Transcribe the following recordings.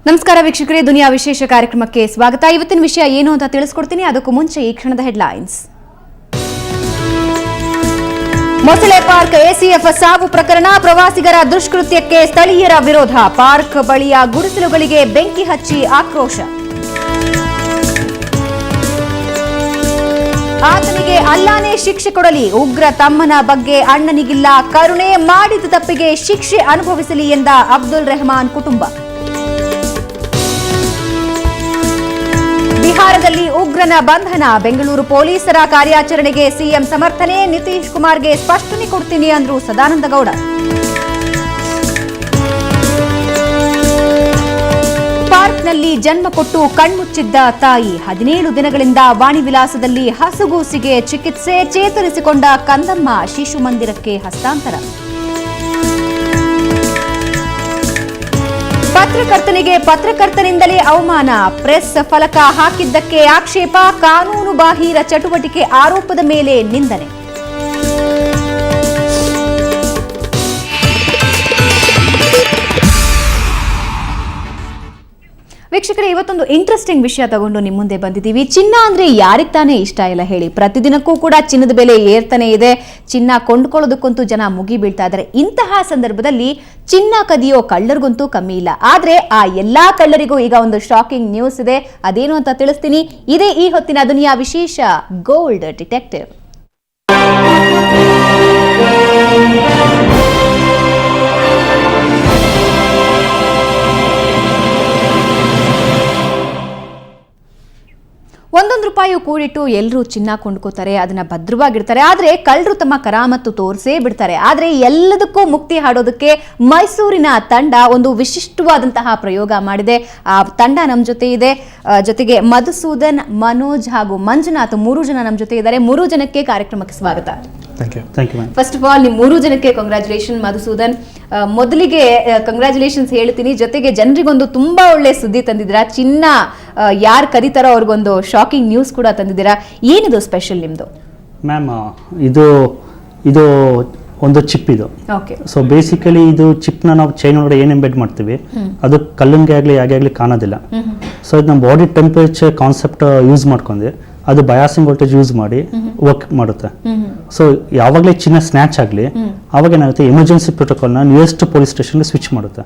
ನಮಸ್ಕಾರ ವೀಕ್ಷಕರೇ, ದುನಿಯಾ ವಿಶೇಷ ಕಾರ್ಯಕ್ರಮಕ್ಕೆ ಸ್ವಾಗತ. ಇವತ್ತಿನ ವಿಷಯ ಏನು ಅಂತ ತಿಳಿಸ್ಕೊಡ್ತೀನಿ. ಅದಕ್ಕೂ ಮುಂಚೆ ಈ ಕ್ಷಣದ ಹೆಡ್ಲೈನ್ಸ್. ಮೊಸಳೆ ಪಾರ್ಕ್ ಎಸಿಎಫ್ ಸಾವು ಪ್ರಕರಣ, ಪ್ರವಾಸಿಗರ ದುಷ್ಕೃತ್ಯಕ್ಕೆ ಸ್ಥಳೀಯರ ವಿರೋಧ. ಪಾರ್ಕ್ ಬಳಿಯ ಗುಡಿಸಲುಗಳಿಗೆ ಬೆಂಕಿ ಹಚ್ಚಿ ಆಕ್ರೋಶ. ಆತನಿಗೆ ಅಲ್ಲಾನೇ ಶಿಕ್ಷೆ ಕೊಡಲಿ, ಉಗ್ರ ತಮ್ಮನ ಬಗ್ಗೆ ಅಣ್ಣನಿಗಿಲ್ಲ ಕರುಣೆ, ಮಾಡಿದ ತಪ್ಪಿಗೆ ಶಿಕ್ಷೆ ಅನುಭವಿಸಲಿ ಎಂದ ಅಬ್ದುಲ್ ರೆಹಮಾನ್ ಕುಟುಂಬ. ಬಿಹಾರದಲ್ಲಿ ಉಗ್ರನ ಬಂಧನ, ಬೆಂಗಳೂರು ಪೊಲೀಸರ ಕಾರ್ಯಾಚರಣೆಗೆ ಸಿಎಂ ಸಮರ್ಥನೆ, ನಿತೀಶ್ ಕುಮಾರ್ಗೆ ಸ್ಪಷ್ಟನೆ ಕೊಡ್ತೀನಿ ಅಂದ್ರು ಸದಾನಂದ ಗೌಡ. ಪಾರ್ಕ್ನಲ್ಲಿ ಜನ್ಮ ಕೊಟ್ಟು ಕಣ್ಮುಚ್ಚಿದ್ದ ತಾಯಿ, 17 ದಿನಗಳಿಂದ ವಾಣಿವಿಲಾಸದಲ್ಲಿ ಹಸುಗೂಸಿಗೆ ಚಿಕಿತ್ಸೆ, ಚೇತರಿಸಿಕೊಂಡ ಕಂದಮ್ಮ ಶಿಶು ಮಂದಿರಕ್ಕೆ ಹಸ್ತಾಂತರ. ಪತ್ರಕರ್ತನಿಗೆ ಪತ್ರಕರ್ತನಿಂದಲೇ ಅವಮಾನ, ಪ್ರೆಸ್ ಫಲಕ ಹಾಕಿದ್ದಕ್ಕೆ ಆಕ್ಷೇಪ, ಕಾನೂನು ಬಾಹಿರ ಚಟುವಟಿಕೆ ಆರೋಪದ ಮೇಲೆ ನಿಂದನೆ. ವೀಕ್ಷಕರೇ, ಇವತ್ತೊಂದು ಇಂಟ್ರೆಸ್ಟಿಂಗ್ ವಿಷಯ ತಗೊಂಡು ನಿಮ್ಮ ಮುಂದೆ ಬಂದಿದ್ದೀವಿ. ಚಿನ್ನ ಅಂದ್ರೆ ಯಾರಿಗೆ ತಾನೇ ಇಷ್ಟ ಇಲ್ಲ ಹೇಳಿ. ಪ್ರತಿದಿನಕ್ಕೂ ಕೂಡ ಚಿನ್ನದ ಬೆಲೆ ಏರ್ತಾನೆ ಇದೆ. ಚಿನ್ನ ಕೊಂಡ್ಕೊಳ್ಳೋದಕ್ಕಂತೂ ಜನ ಮುಗಿ ಬೀಳ್ತಾ ಇದ್ದಾರೆ. ಇಂತಹ ಸಂದರ್ಭದಲ್ಲಿ ಚಿನ್ನ ಕದಿಯೋ ಕಳ್ಳರಿಗಂತೂ ಕಮ್ಮಿ ಇಲ್ಲ. ಆದ್ರೆ ಆ ಎಲ್ಲಾ ಕಳ್ಳರಿಗೂ ಈಗ ಒಂದು ಶಾಕಿಂಗ್ ನ್ಯೂಸ್ ಇದೆ. ಅದೇನು ಅಂತ ತಿಳಿಸ್ತೀನಿ. ಇದೇ ಈ ಹೊತ್ತಿನ ದುನಿಯಾ ವಿಶೇಷ ಗೋಲ್ಡ್ ಡಿಟೆಕ್ಟಿವ್. ₹1 ಕೂಡಿಟ್ಟು ಎಲ್ಲರೂ ಚಿನ್ನ ಕೊಂಡ್ಕೋತಾರೆ, ಅದನ್ನ ಭದ್ರವಾಗಿಡ್ತಾರೆ. ಆದ್ರೆ ಕಳ್ಳರು ತಮ್ಮ ಕರಾಮತ್ತು ತೋರಿಸೇ ಬಿಡ್ತಾರೆ. ಆದ್ರೆ ಎಲ್ಲದಕ್ಕೂ ಮುಕ್ತಿ ಹಾಡೋದಕ್ಕೆ ಮೈಸೂರಿನ ತಂಡ ಒಂದು ವಿಶಿಷ್ಟವಾದಂತಹ ಪ್ರಯೋಗ ಮಾಡಿದೆ. ಆ ತಂಡ ನಮ್ಮ ಜೊತೆ ಇದೆ. ಜೊತೆಗೆ ಮಧುಸೂದನ್, ಮನೋಜ್ ಹಾಗೂ ಮಂಜುನಾಥ್ 3 ಜನ ನಮ್ಮ ಜೊತೆ ಇದ್ದಾರೆ. 3 ಜನಕ್ಕೆ ಕಾರ್ಯಕ್ರಮಕ್ಕೆ ಸ್ವಾಗತ. ಫಸ್ಟ್ ಆಫ್ ಆಲ್ ನಿಮ್ 3 ಜನಕ್ಕೆ ಕಂಗ್ರಾಚುಲೇಷನ್. ಮಧುಸೂದನ್, ಮೊದಲಿಗೆ ಕಂಗ್ರಾಚುಲೇಷನ್ಸ್ ಹೇಳ್ತೀನಿ. ಜೊತೆಗೆ ಜನರಿಗೊಂದು ತುಂಬಾ ಒಳ್ಳೆ ಸುದ್ದಿ ತಂದಿದ್ದೀರಾ. ಚಿನ್ನ ಯಾರು ಕದೀತಾರೋ ಅವ್ರಿಗೊಂದು ಶಾಕಿಂಗ್ ನ್ಯೂಸ್ ಕೂಡ ತಂದಿದ್ದೀರಾ. ಏನಿದು ಸ್ಪೆಷಲ್ ನಿಮ್ದು? ಮ್ಯಾಮ್, ಇದು ಒಂದು ಚಿಪ್ ಇದು. ಸೊ ಬೇಸಿಕಲಿ ಇದು ಚಿಪ್ನ ನಾವು ಚೈನ್ ಒಳಗಡೆ ಏನು ಎಂಬೆಡ್ ಮಾಡ್ತೀವಿ, ಅದು ಕಲ್ಲಿಗೆ ಆಗಲಿ ಹಾಗೆ ಆಗಲಿ ಕಾಣೋದಿಲ್ಲ. ಸೊ ಇದು ನಮ್ಮ ಬಾಡಿ ಟೆಂಪರೇಚರ್ ಕಾನ್ಸೆಪ್ಟ್ ಯೂಸ್ ಮಾಡ್ಕೊಂಡ್ವಿ. ಅದು ಬಯಾಸಿಂಗ್ ವೋಲ್ಟೇಜ್ ಯೂಸ್ ಮಾಡಿ ವರ್ಕ್ ಮಾಡುತ್ತೆ. ಸೊ ಯಾವಾಗಲೇ ಚಿನ್ನ ಸ್ನ್ಯಾಚ್ ಆಗಲಿ ಅವಾಗ ಏನಾಗುತ್ತೆ, ಎಮರ್ಜೆನ್ಸಿ ಪ್ರೋಟೋಕಾಲ್ನ ನಿಯರೆಸ್ಟ್ ಪೊಲೀಸ್ ಸ್ಟೇಷನ್ಗೆ ಸ್ವಿಚ್ ಮಾಡುತ್ತೆ.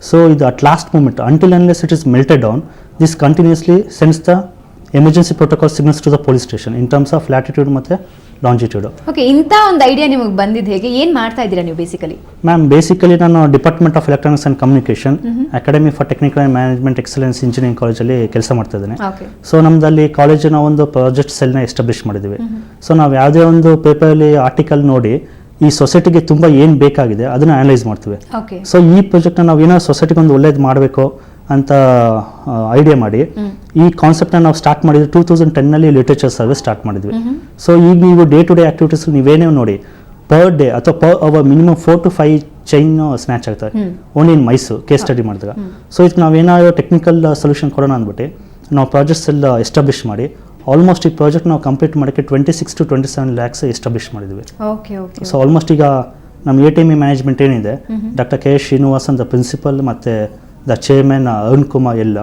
ಸೊ ಇದು at last moment until unless it is melted down, this continuously sends the emergency protocol signals to the police station in terms of latitude ಮತ್ತೆ ಲಾಂಜಿಟ್ಯೂಡ್. ಓಕೆ, ಇಂಥ ಒಂದು idea ನಿಮಗೆ ಬಂದಿದ್ದು ಹೇಗೆ? ಏನು ಮಾಡ್ತಾ ಇದ್ದೀರಾ ನೀವು ಬೇಸಿಕಲಿ? ಮ್ಯಾಮ್, ಬೇಸಿಕಲಿ ನಾನು department of electronics and communication, academy for technical and management excellence engineering ಕಾಲೇಜಲ್ಲಿ ಕೆಲಸ ಮಾಡ್ತಾ ಇದ್ದೇನೆ. ಸೊ ನಮ್ಮದಲ್ಲಿ ಕಾಲೇಜಿನ ಒಂದು ಪ್ರಾಜೆಕ್ಟ್ ಸೆಲ್ನ ಎಸ್ಟಾಬ್ಲಿಷ್ ಮಾಡಿದ್ದೀವಿ. ಸೊ ನಾವು ಯಾವುದೇ ಒಂದು ಪೇಪರಲ್ಲಿ ಆರ್ಟಿಕಲ್ ನೋಡಿ ಈ ಸೊಸೈಟಿಗೆ ತುಂಬ ಏನು ಬೇಕಾಗಿದೆ ಅದನ್ನು ಅನಲೈಸ್ ಮಾಡ್ತೀವಿ. ಸೊ ಈ ಪ್ರಾಜೆಕ್ಟ್ನ ನಾವು ಏನೋ ಸೊಸೈಟಿಗೆ ಒಂದು ಒಳ್ಳೇದು ಮಾಡಬೇಕು ಅಂತ ಐಡಿಯಾ ಮಾಡಿ ಈ ಕಾನ್ಸೆಪ್ಟ್ನ ನಾವು ಸ್ಟಾರ್ಟ್ ಮಾಡಿದ್ವಿ 2010ನಲ್ಲಿ ಲಿಟ್ರೇಚರ್ ಸರ್ವೆ ಸ್ಟಾರ್ಟ್ ಮಾಡಿದ್ವಿ. ಸೊ ಈಗ ನೀವು ಡೇ ಟು ಡೇ ಆಕ್ಟಿವಿಟೀಸ್ ನೀವೇನೇ ನೋಡಿ, ಪರ್ ಡೇ ಅಥವಾ per hour minimum 4 to 5 chain snatch ಆಗ್ತವೆ only in Mysuru case study ಮಾಡಿದಾಗ. ಸೊ ಇದಕ್ಕೆ ನಾವೇನಾದ್ರು ಟೆಕ್ನಿಕಲ್ ಸೊಲ್ಯೂಷನ್ ಕೊಡೋಣ ಅಂದ್ಬಿಟ್ಟು ನಾವು ಪ್ರಾಜೆಕ್ಟ್ಸ್ ಎಲ್ಲ ಎಸ್ಟಾಬ್ಲಿಷ್ ಮಾಡಿ ಆಲ್ಮೋಸ್ಟ್ ಈ ಪ್ರಾಜೆಕ್ಟ್ ನಾವು ಕಂಪ್ಲೀಟ್ ಮಾಡೋಕ್ಕೆ 26 to 27 lakhs ಎಸ್ಟಾಬ್ಲಿಷ್ ಮಾಡಿದ್ವಿ. ಸೊ ಆಲ್ಮೋಸ್ಟ್ ಈಗ ನಮ್ಮ ATME ಮ್ಯಾನೇಜ್ಮೆಂಟ್ ಏನಿದೆ, ಡಾಕ್ಟರ್ ಕೆ ಶ್ರೀನಿವಾಸ್ ಅಂತ ಪ್ರಿನ್ಸಿಪಲ್ ಮತ್ತು ದ ಚೇರ್ಮನ್ ಅರುಣ್ ಕುಮಾರ್ ಎಲ್ಲ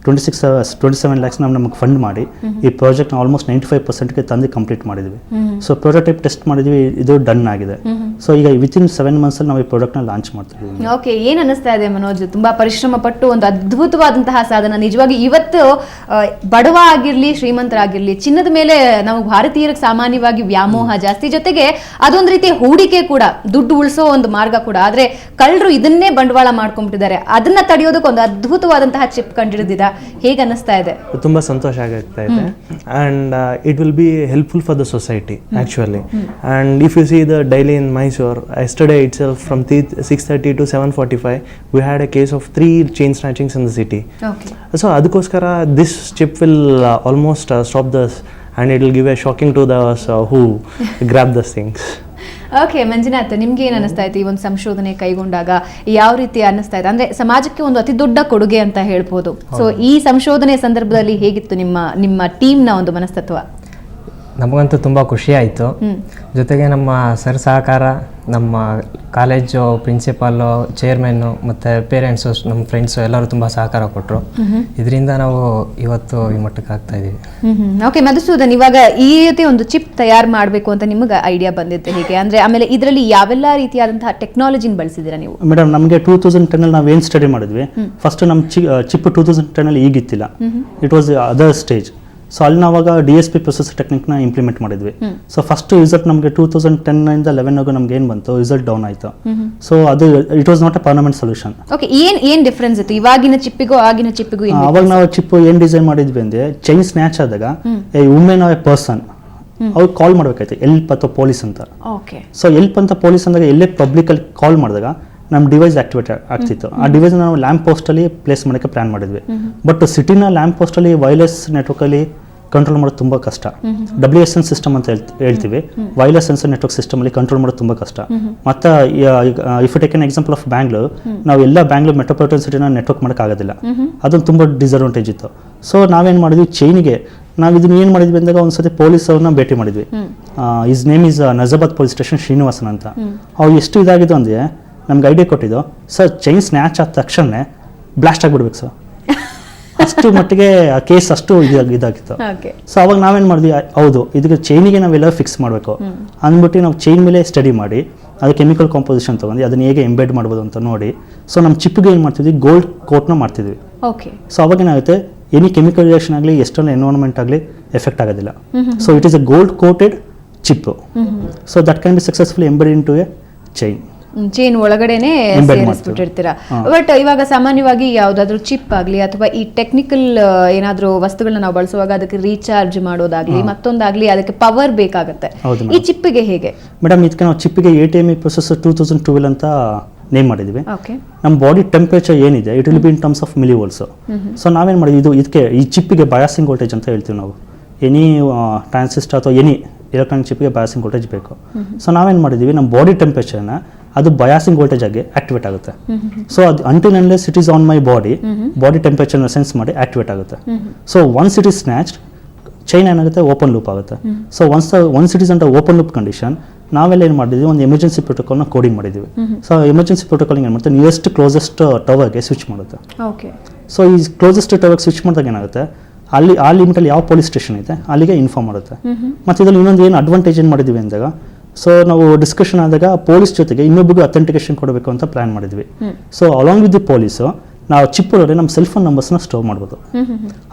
27 lakhs ನಮಗೆ ಫಂಡ್ ಮಾಡಿ ಈ ಪ್ರಾಜೆಕ್ಟ್ನ ಆಲ್ಮೋಸ್ಟ್ 95%ಗೆ ತಂದು ಕಂಪ್ಲೀಟ್ ಮಾಡಿದ್ವಿ. ಸೊ ಪ್ರೊಟೋಟೈಪ್ ಟೆಸ್ಟ್ ಮಾಡಿದ್ವಿ, ಇದು ಡನ್ ಆಗಿದೆ. ಸೊ ಈಗ ವಿತಿನ್ 7 months ನಾವು ಈ ಪ್ರಾಡಕ್ಟ್ನ ಲಾಂಚ್ ಮಾಡ್ತೀವಿ. ಓಕೆ, ಏನು ಅನ್ನಿಸ್ತಾ ಇದೆ ಮನೋಜ್? ತುಂಬಾ ಪರಿಶ್ರಮ ಪಟ್ಟು ಒಂದು ಅದ್ಭುತವಾದಂತಹ ಸಾಧನ. ನಿಜವಾಗಿ ಇವತ್ತು ಬಡವ ಆಗಿರ್ಲಿ ಶ್ರೀಮಂತರಾಗಿರ್ಲಿ, ಚಿನ್ನದ ಮೇಲೆ ನಾವು ಭಾರತೀಯರಿಗೆ ಸಾಮಾನ್ಯವಾಗಿ ವ್ಯಾಮೋಹ ಜಾಸ್ತಿ, ಜೊತೆಗೆ ಅದೊಂದು ರೀತಿ ಹೂಡಿಕೆ ಕೂಡ, ದುಡ್ಡು ಉಳಿಸೋ ಒಂದು ಮಾರ್ಗ ಕೂಡ. ಆದ್ರೆ ಕಳ್ಳರು ಇದನ್ನೇ ಬಂಡವಾಳ ಮಾಡ್ಕೊಂಡ್ಬಿಟ್ಟಿದ್ದಾರೆ. ಅದನ್ನ ತಡೆಯೋದಕ್ಕೆ ಒಂದು ಅದ್ಭುತವಾದಂತಹ ಚಿಪ್ ಕಂಡಿಡಿದಿದೆ. ಹೇಗೆ ಅನ್ನಿಸ್ತಾ ಇದೆ? ತುಂಬಾ ಸಂತೋಷ ಆಗ್ತಾ ಇದೆ. And it will be helpful for the society actually. And if U C the daily in Mysore, yesterday itself from 6:30 to 7:45 we had a case of 3 chain snatchings in the city. So ಅದಕ್ಕೋಸ್ಕರ this chip will almost stop this and it will give a shocking to those who grab those things. Okay, Manjunath, ನಿಮ್ಗೆ ಏನು ಅನ್ನಿಸ್ತಾ ಇತ್ತು ಈ ಒಂದು ಸಂಶೋಧನೆ ಕೈಗೊಂಡಾಗ? ಯಾವ ರೀತಿ ಅನ್ನಿಸ್ತಾ ಇದೆ? ಅಂದ್ರೆ ಸಮಾಜಕ್ಕೆ ಒಂದು ಅತಿ ದೊಡ್ಡ ಕೊಡುಗೆ ಅಂತ ಹೇಳ್ಬೋದು. ಸೊ ಈ ಸಂಶೋಧನೆ ಸಂದರ್ಭದಲ್ಲಿ ಹೇಗಿತ್ತು ನಿಮ್ಮ ಟೀಮ್ನ ಒಂದು ಮನಸ್ತತ್ವ? ನಮಗಂತೂ ತುಂಬ ಖುಷಿ ಆಯಿತು. ಜೊತೆಗೆ ನಮ್ಮ ಸರ್ ಸಹಕಾರ, ನಮ್ಮ ಕಾಲೇಜು ಪ್ರಿನ್ಸಿಪಾಲು, ಚೇರ್ಮನ್ನು ಮತ್ತು ಪೇರೆಂಟ್ಸು, ನಮ್ಮ ಫ್ರೆಂಡ್ಸು ಎಲ್ಲರೂ ತುಂಬ ಸಹಕಾರ ಕೊಟ್ಟರು. ಇದರಿಂದ ನಾವು ಇವತ್ತು ಈ ಮಟ್ಟಕ್ಕೆ ಆಗ್ತಾ ಇದ್ದೀವಿ. ಓಕೆ ಮಧುಸೂದನ್, ಇವಾಗ ಈ ರೀತಿ ಒಂದು ಚಿಪ್ ತಯಾರು ಮಾಡಬೇಕು ಅಂತ ನಿಮಗೆ ಐಡಿಯಾ ಬಂದಿತ್ತು ಹೇಗೆ? ಅಂದರೆ ಆಮೇಲೆ ಇದರಲ್ಲಿ ಯಾವೆಲ್ಲ ರೀತಿಯಾದಂತಹ ಟೆಕ್ನಾಲಜಿನ ಬಳಸಿದ್ದೀರಾ ನೀವು? ಮೇಡಮ್, ನಮಗೆ 2010 ನಾವು ಏನು ಸ್ಟಡಿ ಮಾಡಿದ್ವಿ, ಫಸ್ಟ್ ನಮ್ಮ ಚಿಪ್ 2010 ಈಗಿತ್ತಿಲ್ಲ, it was other stage. So ಅಲ್ಲಿ ನಾವಾಗ DSP ಪ್ರೊಸೆಸರ್ ಟೆಕ್ನಿಕ್ನ ಇಂಪ್ಲಿಮೆಂಟ್ ಮಾಡಿದ್ವಿ. ಸೊ ಫಸ್ಟ್ ರಿಸಲ್ಟ್ ನಮಗೆ 2010 11 ನಮ್ಗೆ ಏನು ಬಂತು, ರಿಸಲ್ಟ್ ಡೌನ್ ಆಯಿತು. ಸೊ ಅದು it was not a permanent solution. Okay, ಏನ್ ಡಿಫರೆನ್ಸ್ ಇತ್ತು ಇವಾಗಿನ ಚಿಪ್ಪಿಗೂ ಆಗಿನ ಚಿಪ್ಪಿಗೂ? ಅವಾಗ ನಾವು ಚಿಪ್ ಏನು ಡಿಸೈನ್ ಮಾಡಿದ್ವಿ ಅಂದರೆ, ಚೈನ್ ಸ್ನ್ಯಾಚ್ ಆದಾಗ a women or a person ಅವ್ರು ಕಾಲ್ ಮಾಡಬೇಕಾಯ್ತು, ಎಲ್ಪ್ ಅಥವಾ ಪೊಲೀಸ್ ಅಂತ. ಓಕೆ, ಸೊ ಎಲ್ಪ್ ಅಂತ ಪೊಲೀಸ್ ಅಂದಾಗ ಎಲ್ಲೇ ಪಬ್ಲಿಕಲ್ಲಿ ಕಾಲ್ ಮಾಡಿದಾಗ ನಮ್ಮ ಡಿವೈಸ್ ಆಕ್ಟಿವೇಟ್ ಆಗ್ತಿತ್ತು. ಆ ಡಿವೈಸ್ ನಾವು ಲ್ಯಾಂಪ್ ಪೋಸ್ಟಲ್ಲಿ ಪ್ಲೇಸ್ ಮಾಡೋಕ್ಕೆ ಪ್ಲಾನ್ ಮಾಡಿದ್ವಿ. ಬಟ್ ಸಿಟಿನ ಲ್ಯಾಂಪ್ ಪೋಸ್ಟಲ್ಲಿ ವೈರ್ಲೆಸ್ ನೆಟ್ವರ್ಕಲ್ಲಿ ಕಂಟ್ರೋಲ್ ಮಾಡೋದು ತುಂಬ ಕಷ್ಟ. WSN ಸಿಸ್ಟಮ್ ಅಂತ ಹೇಳ್ತೀವಿ, ವೈರ್ಲೆಸ್ ಸೆನ್ಸರ್ ನೆಟ್ವರ್ಕ್ ಸಿಸ್ಟಮಲ್ಲಿ ಕಂಟ್ರೋಲ್ ಮಾಡೋದು ತುಂಬ ಕಷ್ಟ. ಮತ್ತು if take an example of Bangalore, ನಾವು ಎಲ್ಲ ಬ್ಯಾಂಗ್ಳೂರ್ ಮೆಟ್ರೋಪಾಲಿಟನ್ ಸಿಟಿನ ನೆಟ್ವರ್ಕ್ ಮಾಡೋಕ್ಕಾಗೋದಿಲ್ಲ. ಅದೊಂದು ತುಂಬ ಡಿಸಡ್ವಾಂಟೇಜ್ ಇತ್ತು. ಸೊ ನಾವೇನು ಮಾಡಿದ್ವಿ, ಚೈನಿಗೆ ನಾವು ಇದನ್ನ ಏನು ಮಾಡಿದ್ವಿ ಅಂದಾಗ ಒಂದ್ಸತಿ ಪೊಲೀಸ್ ಅವ್ರನ್ನ ಭೇಟಿ ಮಾಡಿದ್ವಿ. His name is Najabad police station, Srinivasan ಅಂತ. ಅವ್ರು ಎಷ್ಟು ಇದಾಗಿದ್ದು ಅಂದರೆ ನಮ್ಗೆ ಐಡಿಯಾ ಕೊಟ್ಟಿದ್ದು, ಸರ್ ಚೈನ್ ಸ್ನ್ಯಾಚ್ ಆದ ತಕ್ಷಣ ಬ್ಲಾಸ್ಟ್ ಆಗಿಬಿಡ್ಬೇಕು ಸರ್, ಅಷ್ಟು ಮಟ್ಟಿಗೆ ಆ ಕೇಸ್ ಅಷ್ಟು ಇದಾಗಿತ್ತು. ಸೊ ಅವಾಗ ನಾವೇನು ಮಾಡಿದ್ವಿ, ಹೌದು ಇದಕ್ಕೆ ಚೈನಿಗೆ ನಾವೆಲ್ಲ ಫಿಕ್ಸ್ ಮಾಡಬೇಕು ಅಂದ್ಬಿಟ್ಟು ನಾವು ಚೈನ್ ಮೇಲೆ ಸ್ಟಡಿ ಮಾಡಿ ಅದು ಕೆಮಿಕಲ್ ಕಾಂಪೋಸಿಷನ್ ತೊಗೊಂಡು ಅದನ್ನು ಹೇಗೆ ಎಂಬೆಡ್ ಮಾಡ್ಬೋದು ಅಂತ ನೋಡಿ, ಸೊ ನಮ್ಮ ಚಿಪ್ಗೆ ಏನು ಮಾಡ್ತಿದ್ವಿ, ಗೋಲ್ಡ್ ಕೋಟ್ನ ಮಾಡ್ತಿದ್ವಿ. ಸೊ ಅವಾಗ ಏನಾಗುತ್ತೆ, ಎನಿ ಕೆಮಿಕಲ್ ರಿಯಾಕ್ಷನ್ ಆಗಲಿ, ಎಷ್ಟೊಂದು ಎನ್ವೈರನ್ಮೆಂಟ್ ಆಗಲಿ ಎಫೆಕ್ಟ್ ಆಗೋದಿಲ್ಲ. So it is a gold coated chip. So that can be successfully embed into a chain ಒಳಗಡೆನೆ ಸೇರಿಸ್ಬಿಟ್ಟಿರ್ತೀರಾ. ಬಟ್ ಇವಾಗ ಸಾಮಾನ್ಯವಾಗಿ ಯಾವ್ದಾದ್ರು ಚಿಪ್ ಆಗಲಿ ಅಥವಾ ಈ ಟೆಕ್ನಿಕಲ್ ಏನಾದ್ರು ವಸ್ತುಗಳನ್ನ ನಾವು ಬಳಸುವಾಗ ಅದಕ್ಕೆ ರೀಚಾರ್ಜ್ ಮಾಡೋದಾಗ್ಲಿ ಮತ್ತೊಂದಾಗ್ಲಿ ಅದಕ್ಕೆ ಪವರ್ ಬೇಕಾಗುತ್ತೆ. ಈ ಚಿಪ್ಪಿಗೆ ಹೇಗೆ? ಮೇಡಮ್, ಇದಕ್ಕೆ ನಾವು ಚಿಪ್ಪಿಗೆ ATME ಪ್ರೊಸೆಸರ್ 2012 ಅಂತ ನೇಮ್ ಮಾಡಿದ್ವಿ. ನಮ್ಮ ಬಾಡಿ ಟೆಂಪರೇಚರ್ ಏನಿದೆ it will be in terms of millivolts. So ನಾವೇನು ಮಾಡಿದ್ವಿ, ಇದಕ್ಕೆ ಈ ಚಿಪ್ಪಿಗೆ ಬಯಾಸಿಂಗ್ ವೋಲ್ಟೇಜ್ ಅಂತ ಹೇಳ್ತೀವಿ ನಾವು. ಎನಿ ಟ್ರಾನ್ಸಿಸ್ಟರ್ ಅಥವಾ ಎನಿ ಎಲೆಕ್ಟ್ರಾನಿಕ್ ಚಿಪ್ಗೆ ಬಯಾಸಿಂಗ್ ವೋಲ್ಟೇಜ್ ಬೇಕು. ಸೊ ನಾವೇನು ಮಾಡಿದ್ವಿ, ನಮ್ಮ ಬಾಡಿ ಟೆಂಪರೇಚರ್ನ ಅದು ಬಯಾಸಿಂಗ್ ವೋಲ್ಟೇಜ್ ಆಗಿ ಆಕ್ಟಿವೇಟ್ ಆಗುತ್ತೆ. ಸೊ ಅದು until unless it is on my body ಟೆಂಪರೇಚರ್ನ ಸೆನ್ಸ್ ಮಾಡಿ ಆಕ್ಟಿವೇಟ್ ಆಗುತ್ತೆ. So once it is snatched, chain ಏನಾಗುತ್ತೆ, ಓಪನ್ ಲೂಪ್ ಆಗುತ್ತೆ. So once it is under open loop condition, ನಾವೆಲ್ಲ ಏನು ಮಾಡಿದ್ವಿ, ಒಂದು ಎಮರ್ಜೆನ್ಸಿ ಪ್ರೋಟೋಕಾಲ್ನ ಕೋಡಿಂಗ್ ಮಾಡಿದ್ವಿ. ಸೊ ಎಮರ್ಜೆನ್ಸಿ ಪ್ರೋಟೋಕಾಲ್ ಏನು ಮಾಡುತ್ತೆ, ನಿಯರೆಸ್ಟ್ ಕ್ಲೋಸೆಸ್ಟ್ ಟವರ್ಗೆ ಸ್ವಿಚ್ ಮಾಡುತ್ತೆ. ಸೊ ಈ ಕ್ಲೋಸೆಸ್ಟ್ ಟವರ್ಗೆ ಸ್ವಿಚ್ ಮಾಡಿದಾಗ ಏನಾಗುತ್ತೆ, ಅಲ್ಲಿ ಆ ಲಿಮಿಟಲ್ಲಿ ಯಾವ ಪೊಲೀಸ್ ಸ್ಟೇಷನ್ ಇದೆ ಅಲ್ಲಿಗೆ ಇನ್ಫಾರ್ಮ್ ಮಾಡುತ್ತೆ. ಮತ್ತು ಇದರಲ್ಲಿ ಇನ್ನೊಂದು ಏನು ಅಡ್ವಾಂಟೇಜ್ ಏನು ಮಾಡಿದ್ವಿ ಅಂದಾಗ, ಸೊ ನಾವು ಡಿಸ್ಕಷನ್ ಆದಾಗ ಪೊಲೀಸ್ ಜೊತೆಗೆ ಇನ್ನೊಬ್ಬರಿಗೆ ಅಥೆಂಟಿಕೇಶನ್ ಕೊಡಬೇಕು ಅಂತ ಪ್ಲಾನ್ ಮಾಡಿದ್ವಿ. So along with the police ನಾವು ಚಿಪ್ ಒಳಗಡೆ ನಮ್ಮ ಸೆಲ್ ಫೋನ್ ನಂಬರ್ಸ್ನ ಸ್ಟೋರ್ ಮಾಡ್ಬೋದು.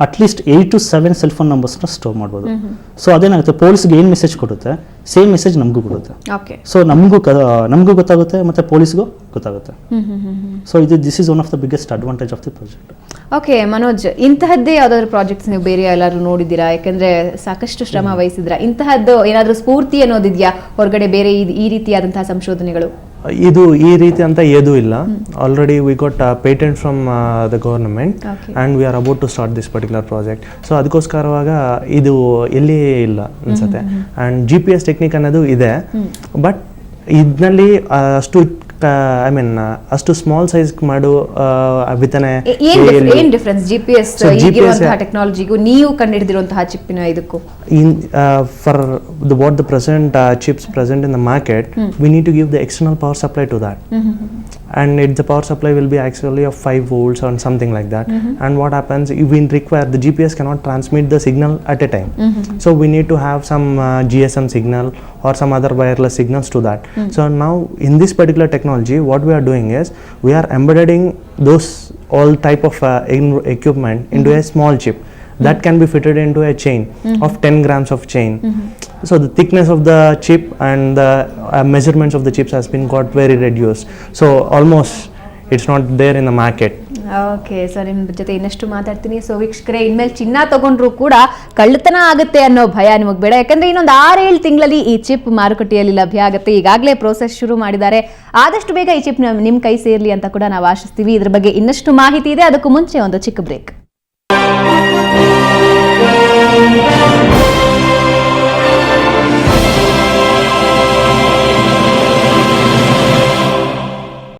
ಅಟ್ಲೀಸ್ಟ್ 8 to 7 ಸೆಲ್ ಫೋನ್ ನಂಬರ್ಸ್ನ ಸ್ಟೋರ್ ಮಾಡ್ಬೋದು. ಸೊ ಅದೇನಾಗುತ್ತೆ, ಪೊಲೀಸ್ಗೆ ಏನು ಮೆಸೇಜ್ ಕೊಡುತ್ತೆ ಸೇಮ್ ಮೆಸೇಜ್ ನಮಗೂ ಕೊಡುತ್ತೆ. ಸೊ ನಮಗೂ ಗೊತ್ತಾಗುತ್ತೆ ಮತ್ತು ಪೊಲೀಸ್ಗೂ ಗೊತ್ತಾಗುತ್ತೆ. So this is one of the biggest advantage of the project. Okay Manoj, ಇಂತಹದ್ದೇ ಯಾವ್ದಾದ್ರು ಪ್ರಾಜೆಕ್ಟ್ಸ್ ನೀವು ಬೇರೆ ಎಲ್ಲರೂ ನೋಡಿದ್ದೀರಾ? ಯಾಕಂದ್ರೆ ಸಾಕಷ್ಟು ಶ್ರಮ ವಹಿಸಿದ್ರ, ಇಂತಹದ್ದು ಏನಾದರೂ ಸ್ಫೂರ್ತಿ ಅನ್ನೋದಿದೆಯಾ ಹೊರಗಡೆ ಬೇರೆ ಈ ರೀತಿಯಾದಂತಹ ಸಂಶೋಧನೆಗಳು? ಇದು ಈ ರೀತಿ ಅಂತ ಏನೂ ಇಲ್ಲ. Already we got patent from the government and we are about to start this particular project. So ಅದಕ್ಕೋಸ್ಕರವಾಗ ಇದು ಎಲ್ಲಿ ಇಲ್ಲ ಅನ್ಸುತ್ತೆ. ಆ್ಯಂಡ್ GPS ಟೆಕ್ನಿಕ್ ಅನ್ನೋದು ಇದೆ, ಬಟ್ ಇದರಲ್ಲಿ ಅಷ್ಟು ಐ ಮೀನ್ ಅಷ್ಟು ಸ್ಮಾಲ್ ಸೈಜ್ ಮಾಡು ವಿತನೆ ಏನ್ ಡಿಫರೆನ್ಸ್ GPS ಈಗಿರುವಂತಹ ಟೆಕ್ನಾಲಜಿಗೂ ನೀವು ಕಂಡುಹಿಡಿದಿರುವಂತಹ ಚಿಪ್ಪಿನ ಇದಕ್ಕೂ? For what the present chips present in the market, we need to give the external power supply to that. And the power supply will be actually of 5 volts or something like that. And what happens, if we require, the GPS cannot transmit the signal at a time. So we need to have some GSM signal or some other wireless signals to that. So now in this particular technology, what we are doing is we are embedding those all type of equipment into a small chip that can be fitted into a chain of 10 grams of chain. So the thickness of the chip and the measurements of the chips has been got very reduced. So almost it's not there in the market. Okay, so ನಿಮ್ಮ ಜೊತೆ ಇನ್ನಷ್ಟು ಮಾತಾಡ್ತೀನಿ. So ವೀಕ್ಷಕರೇ, ಇನ್ಮೇಲೆ ಚಿನ್ನ ತಗೊಂಡ್ರು ಕೂಡ ಕಳ್ಳತನ ಆಗುತ್ತೆ ಅನ್ನೋ ಭಯ ನಿಮಗೆ ಬೇಡ. ಯಾಕಂದ್ರೆ ಇನ್ನೊಂದು 6-7 ತಿಂಗಳಲ್ಲಿ ಈ ಚಿಪ್ ಮಾರುಕಟ್ಟೆಯಲ್ಲಿ ಲಭ್ಯ ಆಗುತ್ತೆ. ಈಗಾಗಲೇ ಪ್ರೋಸೆಸ್ ಶುರು ಮಾಡಿದ್ದಾರೆ. ಆದಷ್ಟು ಬೇಗ ಈ ಚಿಪ್ ನಿಮ್ಮ ಕೈ ಸೇರ್ಲಿ ಅಂತ ಕೂಡ ನಾವು ಆಶಿಸ್ತೀವಿ. ಇದ್ರ ಬಗ್ಗೆ ಇನ್ನಷ್ಟು ಮಾಹಿತಿ ಇದೆ, ಅದಕ್ಕೂ ಮುಂಚೆ ಒಂದು ಚಿಕ್ಕ ಬ್ರೇಕ್.